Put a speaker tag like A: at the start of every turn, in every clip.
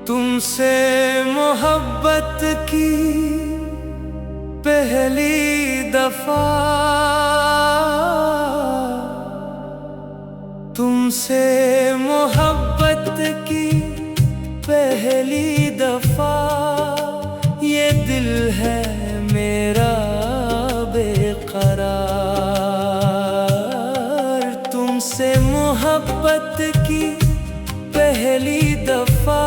A: तुमसे मोहब्बत की पहली दफा, तुमसे मोहब्बत की पहली दफा, ये दिल है मेरा बेकरार। तुमसे मोहब्बत की पहली दफा,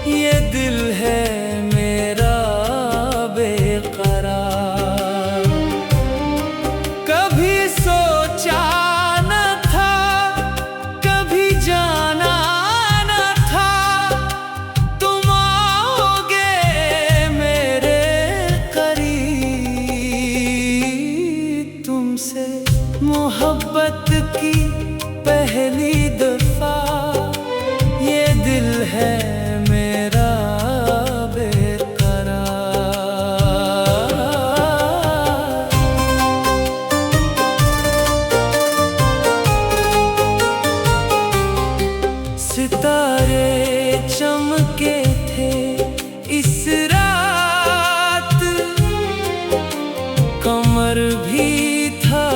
A: ये दिल है मेरा बेकरार। कभी सोचा न था, कभी जाना न था, तुम आओगे मेरे करीब। तुमसे मोहब्बत की पहली दफा, ये दिल है मेरा बेकरार। सितारे चमके थे इस रात, कमर भी था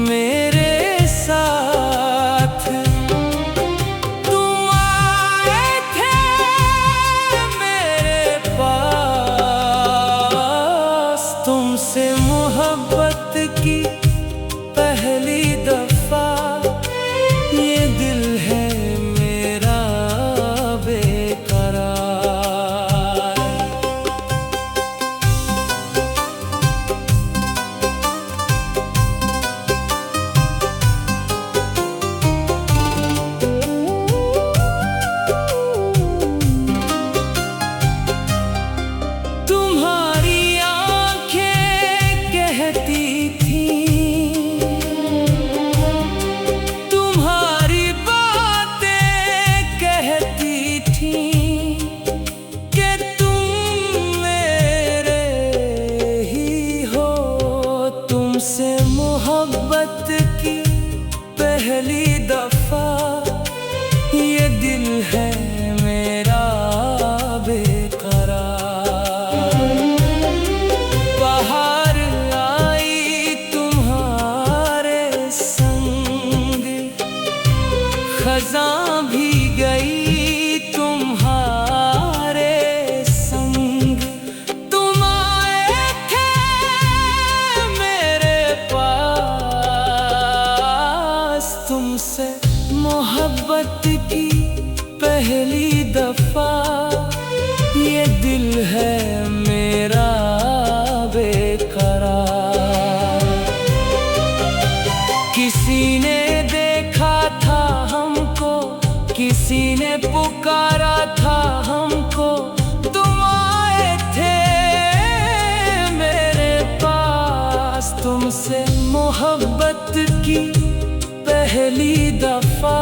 A: मेरे साथ। तुम आए थे मेरे पास, तुमसे मोहब्बत की पहली दफा, ये दिल है मेरा बेकरार। तुम्हारी आंखें कहती थीं, तुम्हारी बातें कहती थीं कि तुम मेरे ही हो। तुमसे मोहब्बत की पहली दफा, ये दिल है मेरा बेकरार। बाहर आई तुम्हारे संग, खज़ां भी गई तुम्हारे संग। तुम आए थे मेरे पास, तुमसे मोहब्बत की पहली दफा, ये दिल है मेरा बेकरार। किसी ने देखा था हमको, किसी ने पुकारा था हमको, तुम आए थे मेरे पास। तुमसे मोहब्बत की पहली दफा,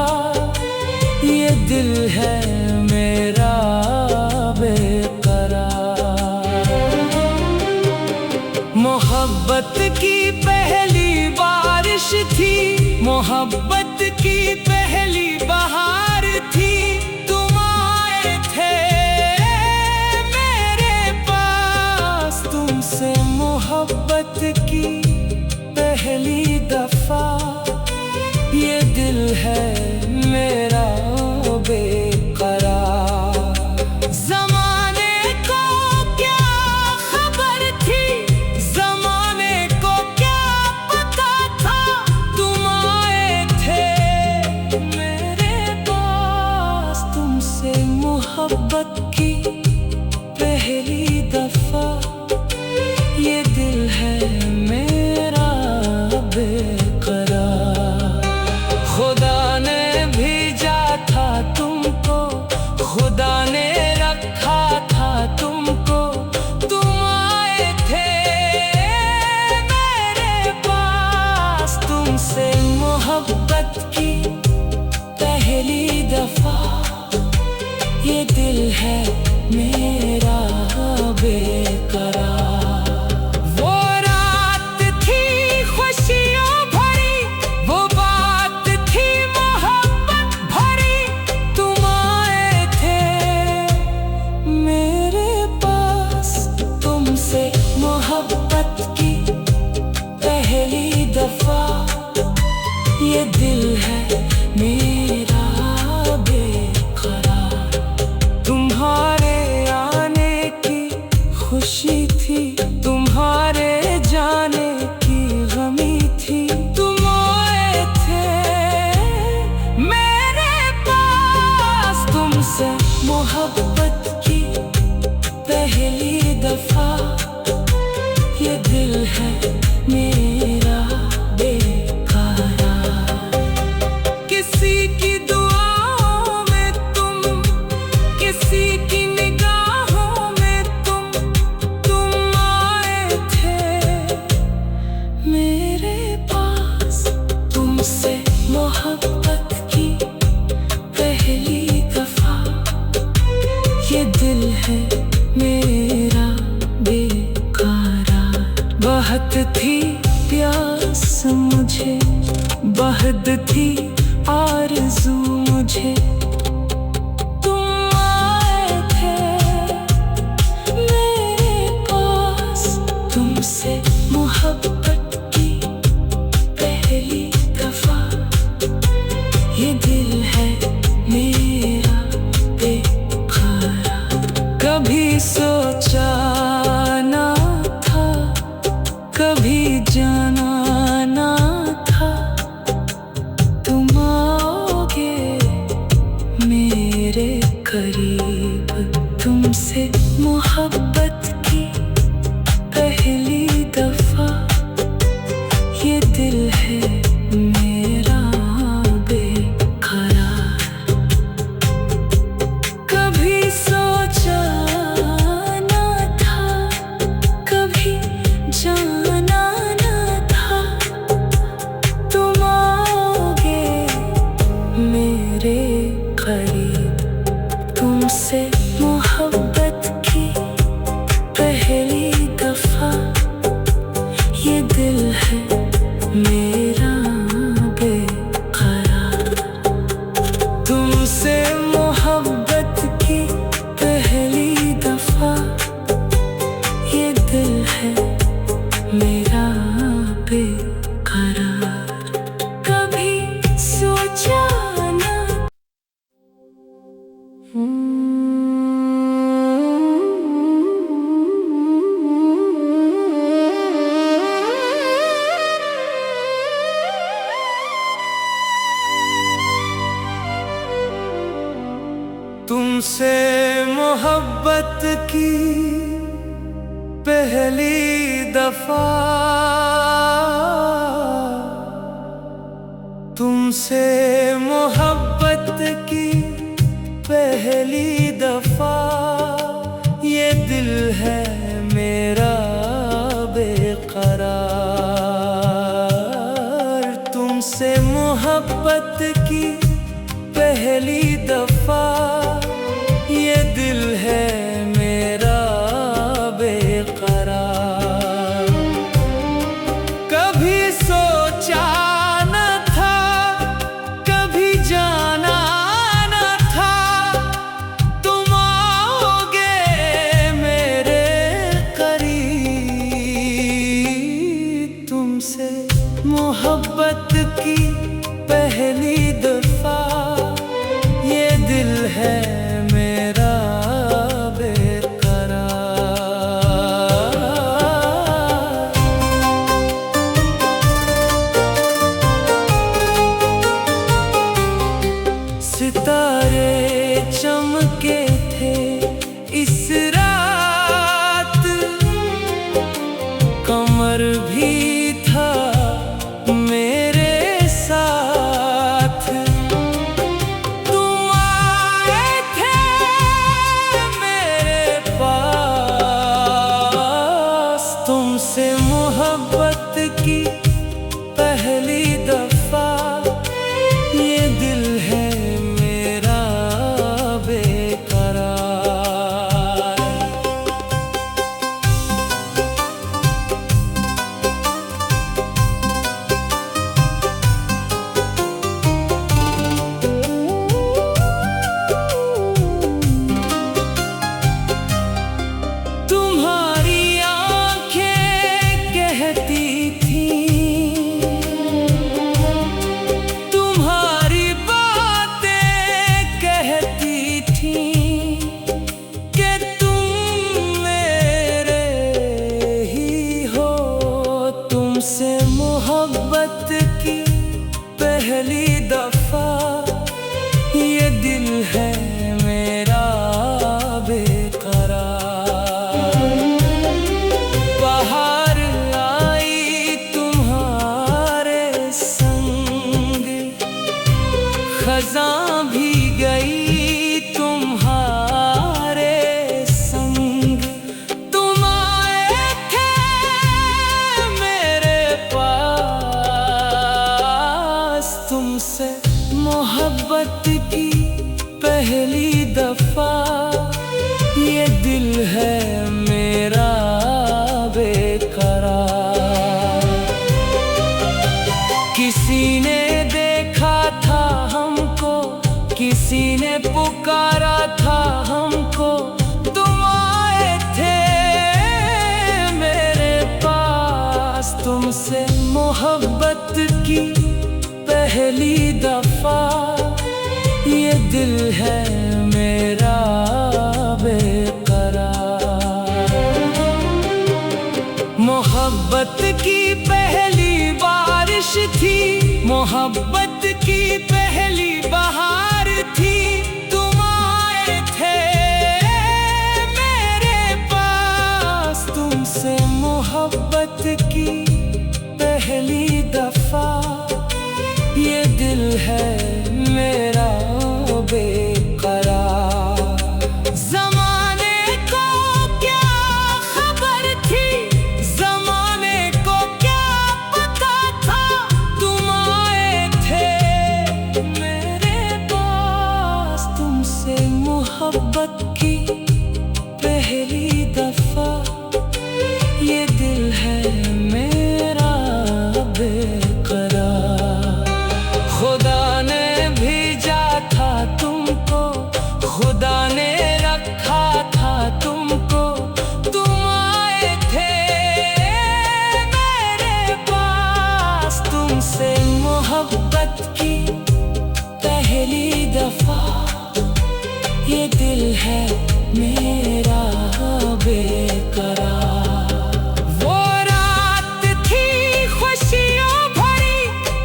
A: ये दिल है मेरा बेकरार। मोहब्बत की पहली बारिश थी, मोहब्बत की पहली बहार थी। तुम आए थे मेरे पास, तुमसे मोहब्बत की पहली दफा, ये दिल है मेरा बेकरार। ज़माने को क्या खबर थी, ज़माने को क्या पता था, तुम आए थे मेरे पास। तुमसे मोहब्बत की पहली दफा, ये दिल है मेरा बेकरार। खुदा ने भेजा था तुमको, खुदा ने रखा था तुमको, तुम आए थे मेरे पास। तुमसे मोहब्बत की पहली दफा, ये दिल है मेरा बेकरार। वो रात थी खुशियों भरी, वो बात थी मोहब्बत भरी, तुम आए थे मोहब्बत की पहली दफा ये दिल है मेरा बेकरार। किसी की दुआओं में तुम, किसी की निगाहों में तुम आए थे मेरे पास। तुमसे मोहब्बत की पहली दफा ये दिल है मेरा बेकरार। बहुत थी प्यास मुझे, बहुत थी आरज़ू मुझे, तुम आए थे मेरे पास। तुमसे मोहब्बत की पहली दफा ये दिल है मेरा बेकरार। कभी सोचा ना था, कभी जाना ना था, तुम आओगे मेरे करीब। तुमसे मोहब्बत की पहली दफा ये दिल है मेरा बेकरार। कभी सोचा ना था, कभी जाना ना था, तुम आओगे मेरे करीब। तुमसे मोहब्बत की पहली दफा ये दिल है मेरा बेकरार। तुमसे मोहब्बत की पहली दफा ये दिल है मेरा बेकरार। कभी सोचा ना।
B: तुमसे मोहब्बत की पहली दफा, तुमसे मोहब्बत की पहली दफा ये दिल है मेरा बेकरार। तुमसे मोहब्बत की पहली दफा ये दिल है मेरा बेकरार। कभी सोचा न था, कभी जाना न था, तुम आओगे मेरे करीब। तुमसे मोहब्बत की पहली दफा ये दिल है मेरा बेकरार। सितारे चमके थे इस रात, कमर भी था मेरे साथ। तुम आए थे मेरे पास। तुमसे मोहब्बत की पहली दफा ये दिल है मेरा बेकरार। तुम्हारी आंखें कहती थीं, तुम्हारी बातें कहती थीं कि तुम मेरे ही हो। तुमसे मोहब्बत की पहली दफा ये दिल है मेरा पहली दफा ये दिल है मेरा बेकरार। किसी ने देखा था हमको, किसी ने पुकारा था हमको, तुम आए थे मेरे पास। तुमसे मोहब्बत की पहली दफा ये दिल है मेरा बेकरार। मोहब्बत की पहली बारिश थी, मोहब्बत की पहली बहार थी, तुम आए थे मेरे पास। तुमसे मोहब्बत की पहली दफा ये दिल है मेरा बेकरार। ज़माने को क्या खबर थी, ज़माने को क्या पता था, तुम आए थे मेरे पास। तुमसे मोहब्बत की पहली दफा ये दिल है मेरा बेकरार। खुदा ने भेजा था तुमको, खुदा ने रखा था तुमको, तुम आए थे मेरे पास। तुमसे मोहब्बत की पहली दफा ये दिल है मेरा बेकरार। वो रात थी खुशियों भरी,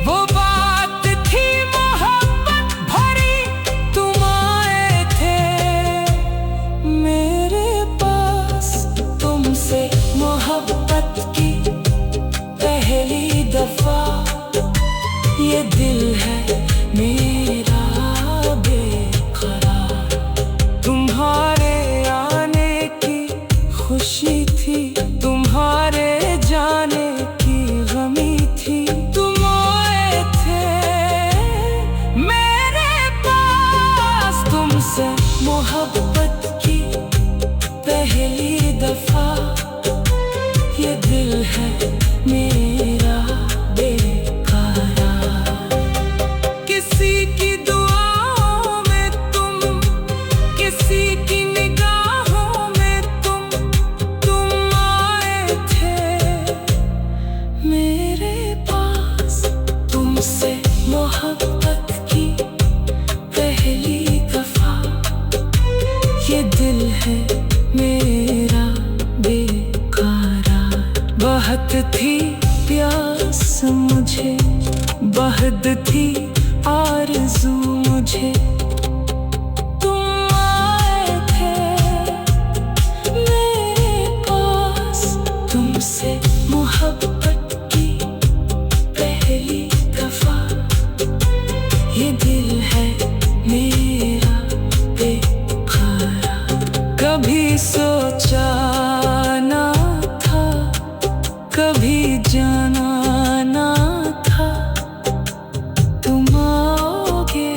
B: वो बात थी मोहब्बत भरी, तुम आए थे मेरे पास। तुमसे मोहब्बत की पहली दफा ये दिल है मेरा बेकरार। तुम्हारे आने की खुशी थी, तुम्हारे जाने की गमी थी, तुम आए थे मेरे पास। तुमसे मोहब्बत की पहली दफा ये दिल है मेरा बेकरार। किसी की दुआओं में तुम, किसी की निगाहों में तुम आए थे मेरे पास। तुमसे मोहब्बत की पहली दफा ये दिल है मेरा बेकरार। बहुत थी प्यास मुझे, बहुत थी आरज़ू मुझे, तुम आए थे मेरे पास। तुमसे मोहब्बत की पहली दफा ये दिल है मेरा बेकरार। कभी सोचा ना था, कभी जाना ना था, तुम आओगे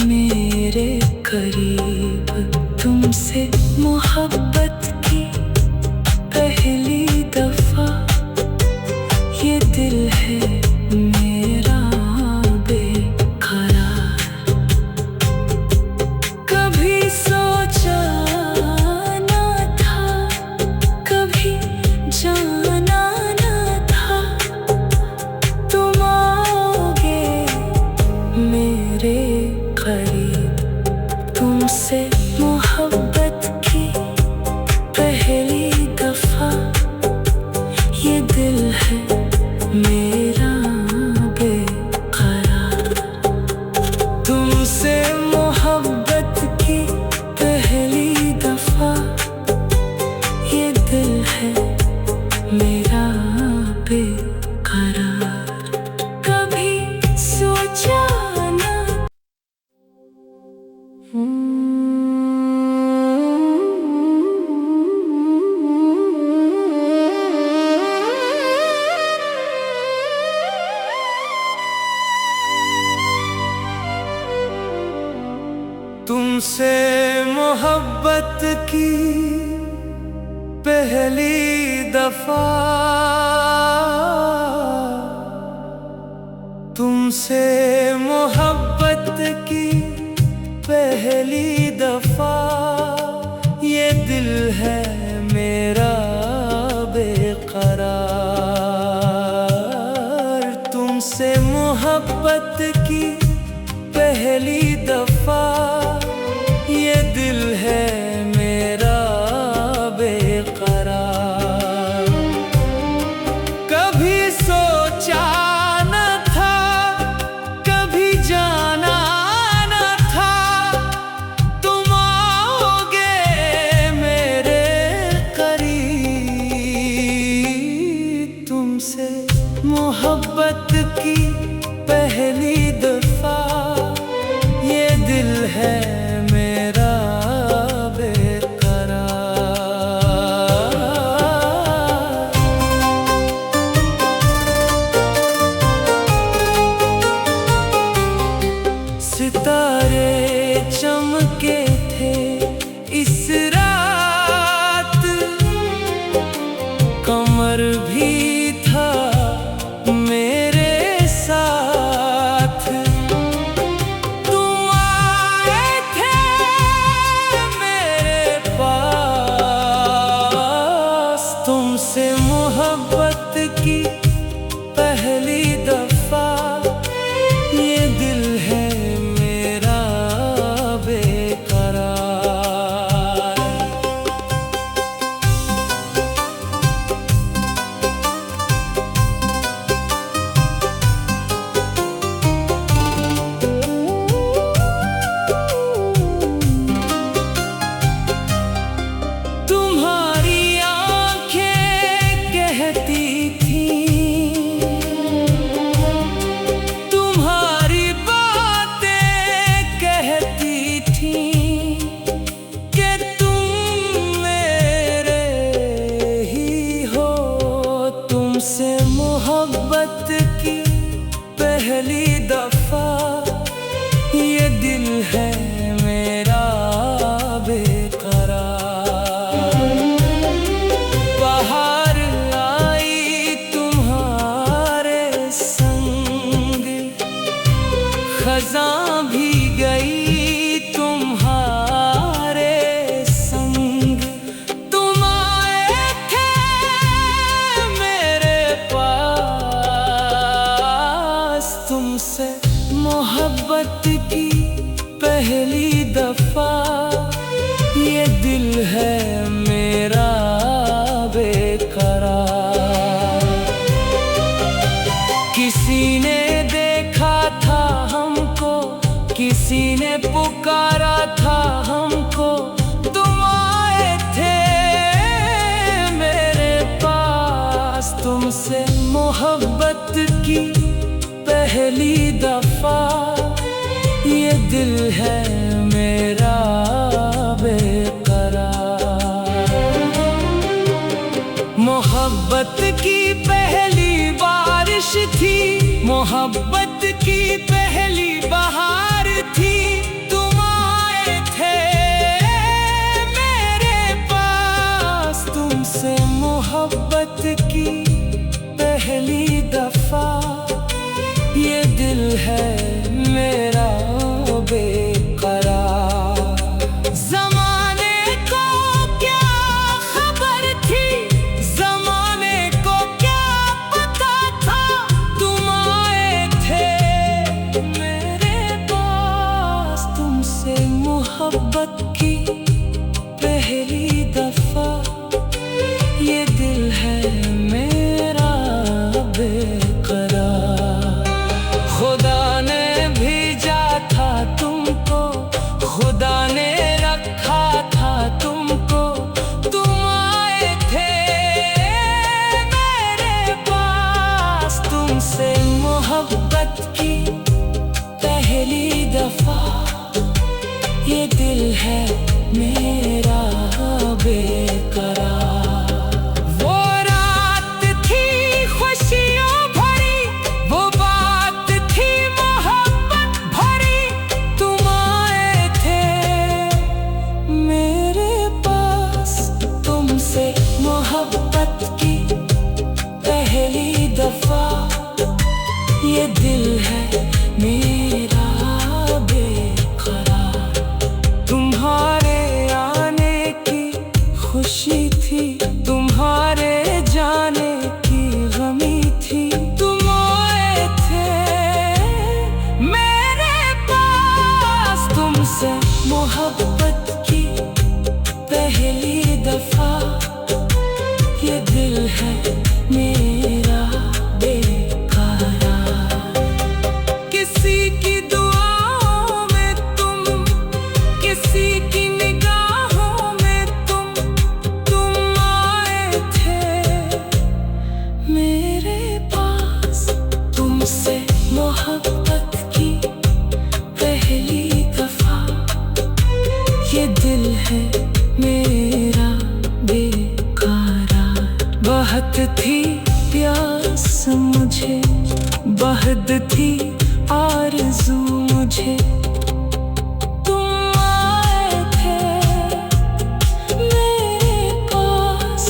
B: मेरे करीब। तुमसे मोहब्बत की पहली दफा ये दिल है मेरा बेकरार। कभी सोचा ना था, कभी जाना ना था, तुम आओगे मेरे करीब। तुमसे मोहब्बत की पहली दफा ये दिल है मेरा बेकरार। तुमसे मोहब्बत की पहली दफा ये दिल है मेरा बेकरार। कभी सोचा ना
A: तुमसे मोहब्बत की पहली दफा, तुमसे मोहब्बत की पहली दफा, ये दिल है मेरा बेकरार। तुमसे मोहब्बत की पहली दफा, ये दिल है मेरा बेकरार। कभी सोचा न था, कभी जाना न था, तुम आओगे मेरे करीब। तुमसे मोहब्बत की पहली दफा, ये दिल है मेरा बेकरार। सितारे चमके थे इस रात, कमर भी था मेरे साथ। तुम आए थे मेरे पास, तुमसे मोहब्बत की पहली दफा, ये दिल है मेरा बेकरार। तुम्हारी आंखें कहती थीं, तुम्हारी बातें कहती थीं कि तुम मेरे ही हो। तुमसे मोहब्बत की पहली दफा, ये दिल है मेरा बेकरार। बाहर आई तुम्हारे संग, खज़ां भी गई तुम्हारे संग। तुम आए थे मेरे पास, तुमसे मोहब्बत की पहली दफा, ये दिल है मेरा बेकरार। किसी ने देखा था हमको, किसी ने पुकारा था हमको, तुम आए थे मेरे पास। तुमसे मोहब्बत की पहली दफा, ये दिल है मेरा बेकरार। मोहब्बत की पहली बारिश थी, मोहब्बत की पहली बहार थी। तुम आए थे मेरे पास, तुमसे मोहब्बत की पहली दफा, ये दिल है मेरा बेकरार। ज़माने को क्या खबर थी, ज़माने को क्या पता था, तुम आए थे मेरे पास। तुमसे मोहब्बत की पहली दफा, ये दिल है मेरा बेकरार। खुदा ने भेजा था तुमको, खुदा ने रखा था तुमको, तुम आए थे मेरे पास। तुमसे मोहब्बत की पहली दफा, ये दिल है मेरा बेकरार। वो रात थी खुशियों भरी, वो बात थी मोहब्बत भरी, तुम आए थे
B: मोहब्बत की पहली दफा ये दिल है मेरा बेकरार।
A: किसी की दुआओं में तुम, किसी की निगाहों में तुम आए थे
B: मेरे पास। तुमसे मोहब्बत की पहली दफा ये दिल है मेरा बेकरार। बहुत थी प्यास मुझे, बहुत थी आरज़ू मुझे, तुम आए थे मेरे पास।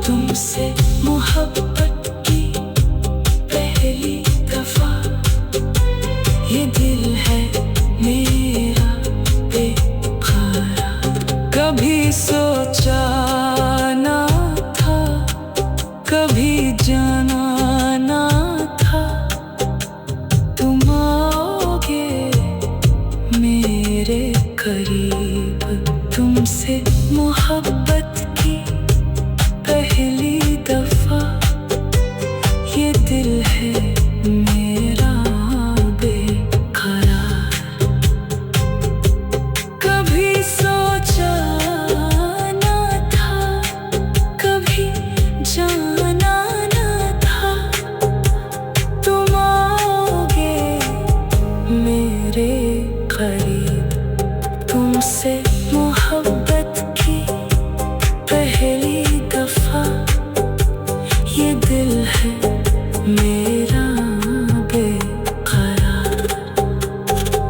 B: तुमसे मोहब्बत की पहली दफा ये दिल है मेरा बेकरार।
A: कभी सोचा ना था, कभी जाना ना था,
B: तुम आओगे मेरे करीब। तुमसे मोहब्बत की पहली दफा ये दिल है मेरा बेकरार। कभी सोचा ना था, कभी जाना ना था, तुम आओगे मेरे करीब। तुमसे मोहब्बत की पहली दफा ये दिल है मेरा बेकरार।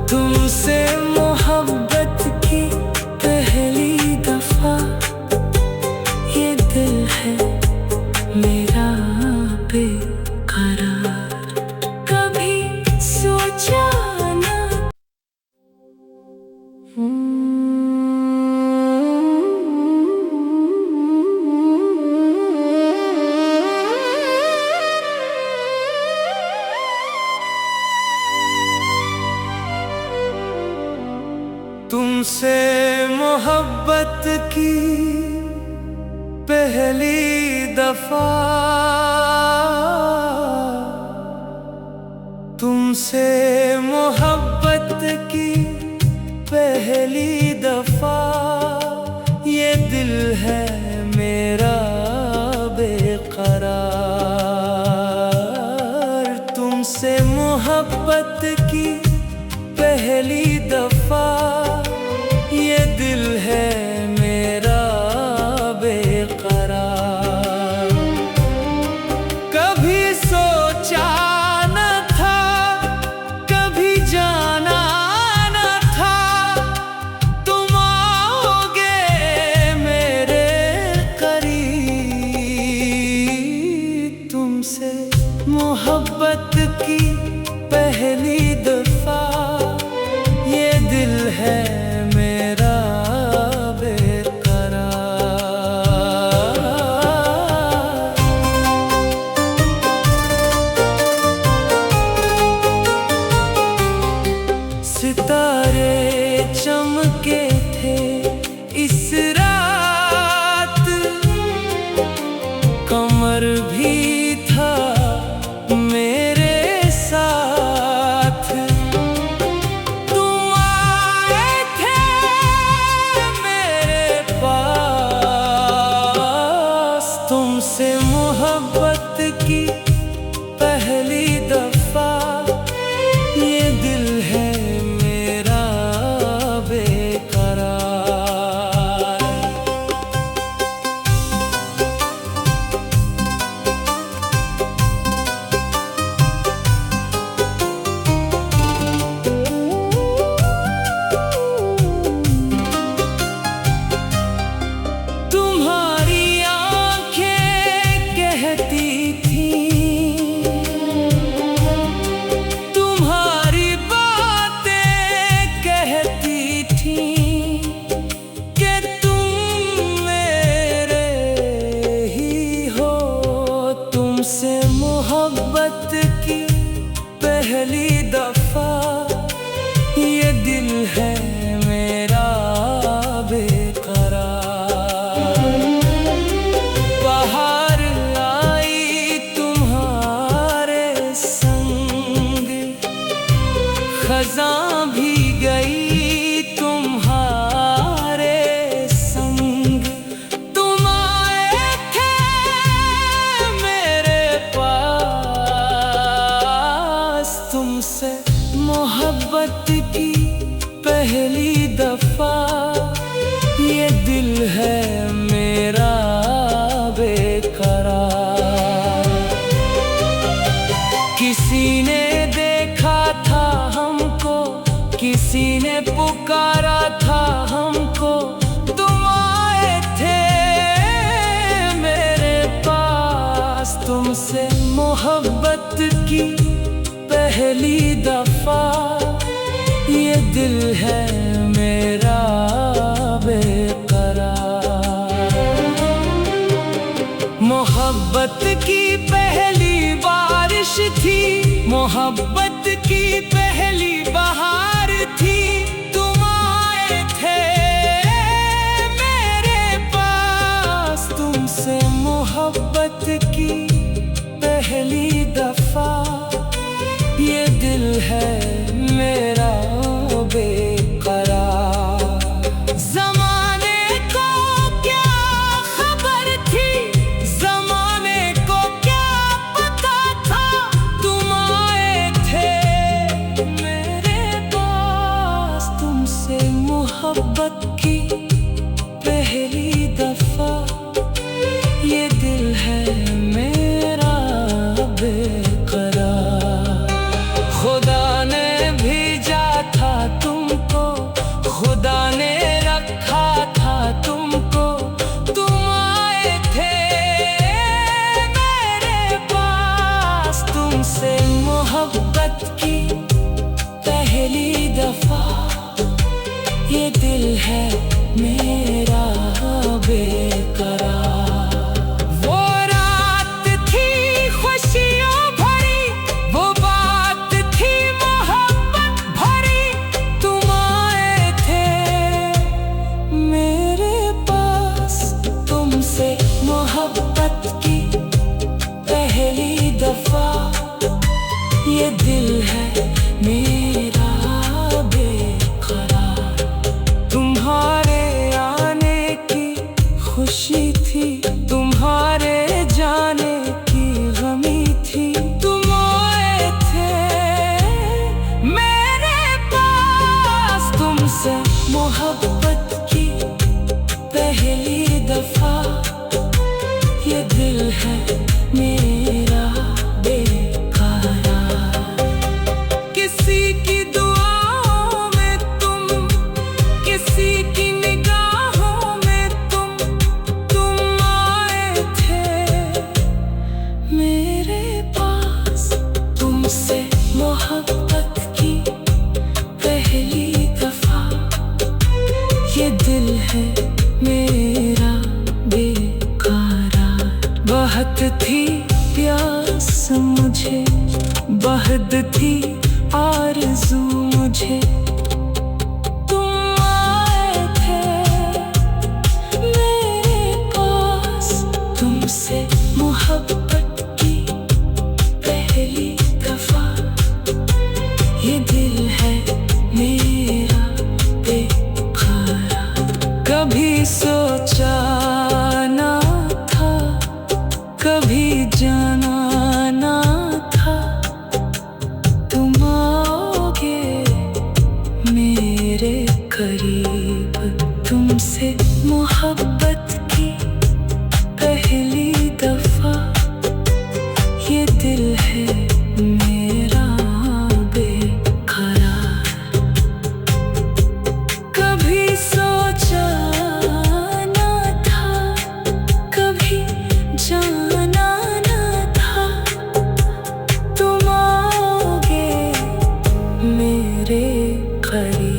A: तुमसे
B: मोहब्बत की पहली दफा ये दिल है मेरा बेकरार। कभी सोचा ना
A: तुमसे मोहब्बत की पहली दफा, तुमसे मोहब्बत की पहली दफा ये दिल है मेरा बेकरार। तुमसे मोहब्बत की पहली दफा ये दिल है मेरा बेकरार। कभी सोचा न था, कभी जाना न था, तुम आओगे मेरे करीब। तुमसे मोहब्बत की पहली दफा ये दिल है मेरा बेकरार। सितारे चमके थे इस रात, कमर भी था मेरे साथ। तुम आए थे मेरे पास। तुमसे मोहब्बत की पहली दफा ये दिल है मेरा बेकरार। तुम्हारी आंखें कहती थी दफा ये दिल है मेरा बेकरार। किसी ने देखा था हमको, किसी ने पुकारा था हमको, तुम आए थे मेरे पास। तुमसे मोहब्बत की पहली दफा ये दिल है मेरा बेकरार। मोहब्बत की पहली बारिश थी, मोहब्बत की पहली बहार थी, तुम आए थे मेरे पास। तुमसे मोहब्बत की पहली दफा ये दिल है मेरा बेकरार। ज़माने को क्या खबर थी, ज़माने को क्या पता था, तुम आए थे मेरे पास। तुमसे मोहब्बत की पहली दफा ये दिल है मेरा बेकरार। खुदा ने भेजा था तुमको, खुदा ने रखा था तुमको, तुम आए थे मेरे पास। तुमसे मोहब्बत की पहली दफा ये दिल है मेरा बेकरार। वो रात थी खुशियों भरी, वो बात थी मोहब्बत भरी, तुम आए थे मेरे पास। तुमसे मोहब्बत की पहली दफा ये दिल है मेरा बेकरार। तुम्हारे आने की खुशी थी, तुम्हारे जाने की गमी थी, तुम आए थे मेरे पास। तुमसे मोहब्बत की पहली दफा ये दिल है मेरा बेकरार। किसी की दुआओं में तुम, किसी की निगाहों में तुम आए थे मेरे पास। तुमसे मोहब्बत की पहली दफा ये दिल है मेरा बेकरार। बहुत थी प्यास मुझे, बहुत थी आरज़ू मुझे, तुम आए थे मेरे पास। तुमसे मोहब्बत की पहली दफा ये दिल है मेरा बेकरार। कभी सोचा ना था, कभी जाना ना था, तुम आओगे मेरे करीब। तुमसे मोहब्बत की पहली दफा ये दिल है मेरा बेकरार। कभी सोचा ना था, कभी जाना ना था, तुम आओगे मेरे करीब।